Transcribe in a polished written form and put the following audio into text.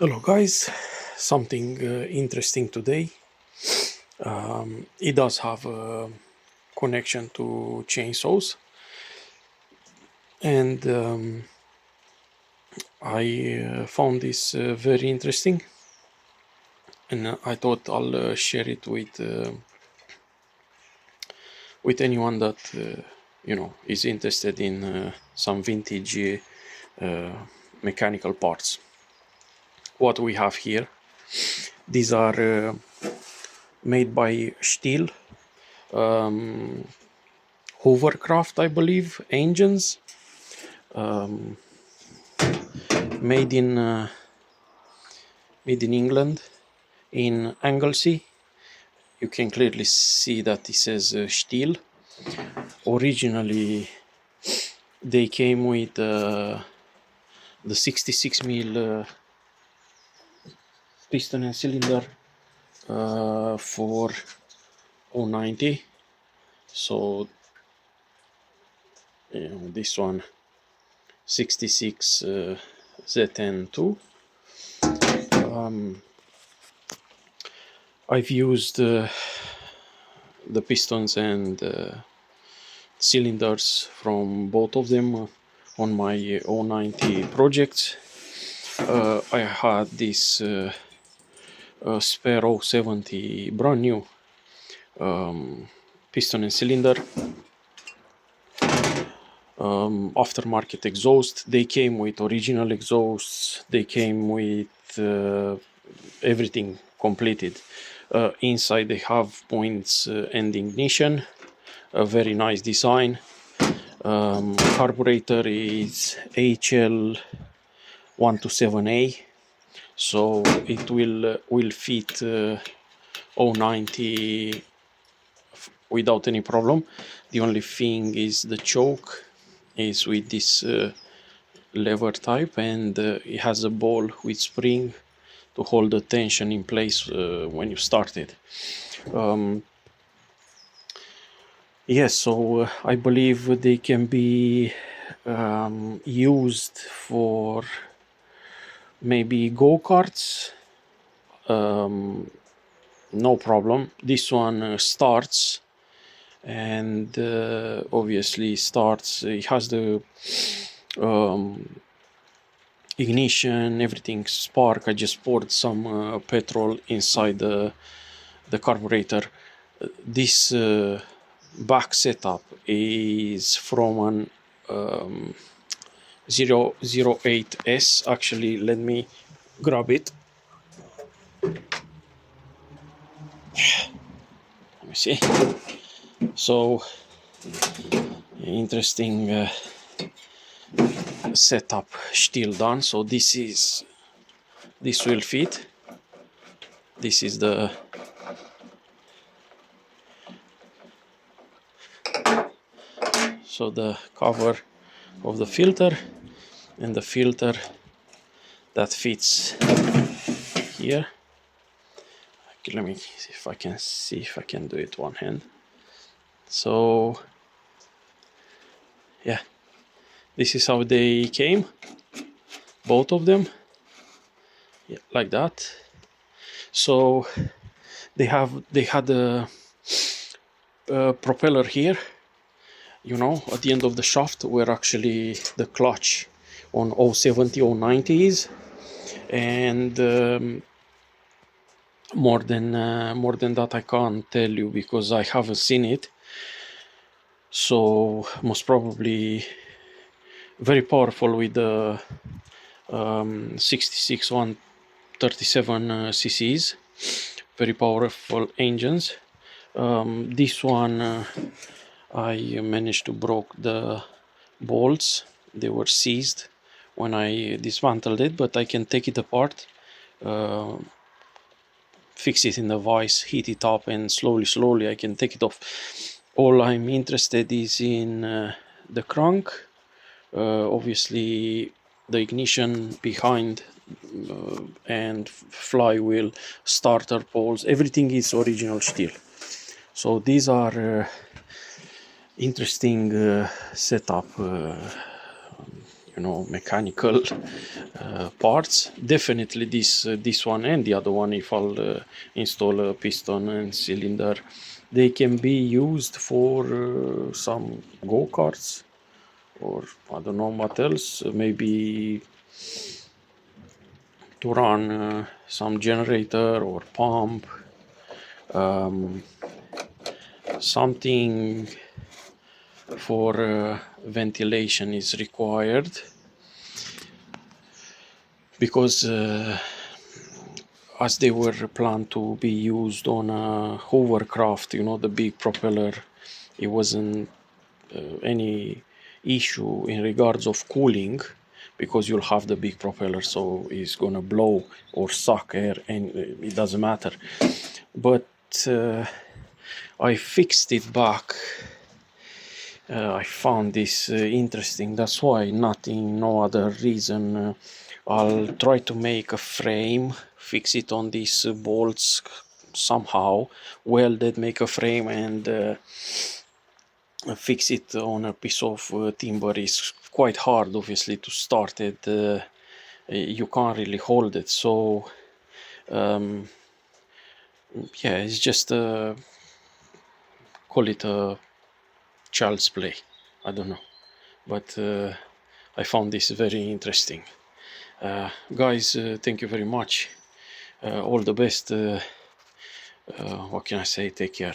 Hello guys, something interesting today. It does have a connection to chainsaws, and I found this very interesting, and I thought I'll share it with anyone that is interested in some vintage mechanical parts. What we have here, these are made by Stihl. Hovercraft, I believe, engines, made in England, in Anglesey. You can clearly see that it says Stihl. Originally, they came with the 66 mil piston and cylinder for 090. So this one 66 ZN2. I've used the pistons and cylinders from both of them on my 090 projects. I had this spare 070 brand new piston and cylinder, aftermarket exhaust. They came with original exhausts, they came with everything completed. Inside they have points and ignition, a very nice design. Carburetor is HL127A, so it will fit 090 without any problem. The only thing is the choke is with this lever type, and it has a ball with spring to hold the tension in place when you start it. Yes, so I believe they can be used for maybe go-karts. No problem. This one starts, and obviously starts. It has the ignition, everything spark. I just poured some petrol inside the carburetor. This back setup is from an 008S. Actually, let me grab it. Let me see. So interesting setup still done. So this will fit. This is the cover of the filter, and the filter that fits here. Okay, let me see if I can do it one hand. So yeah, this is how they came, both of them, yeah, like that. So they had a propeller here, at the end of the shaft, where actually the clutch on 070 090 is, and more than that I can't tell you because I haven't seen it. So most probably very powerful with the 66 137 cc's, very powerful engines. This one I managed to broke the bolts. They were seized when I dismantled it, but I can take it apart, fix it in the vise, heat it up, and slowly I can take it off. All I'm interested is in the crank, obviously the ignition behind, and flywheel, starter poles, everything is original Stihl. So these are interesting setup, mechanical parts. Definitely this one and the other one, if I'll install a piston and cylinder, they can be used for some go-karts, or I don't know what else, maybe to run some generator or pump, something for ventilation is required, because as they were planned to be used on a hovercraft, the big propeller, it wasn't any issue in regards of cooling, because you'll have the big propeller, so it's gonna blow or suck air, and it doesn't matter. But I fixed it back. I found this interesting. That's why, nothing, no other reason. I'll try to make a frame, fix it on these bolts somehow, welded, make a frame, and fix it on a piece of timber. Is quite hard, obviously, to start it. You can't really hold it, so yeah, it's just call it a child's play, I don't know, but I found this very interesting. Guys, thank you very much. All the best. What can I say? Take care.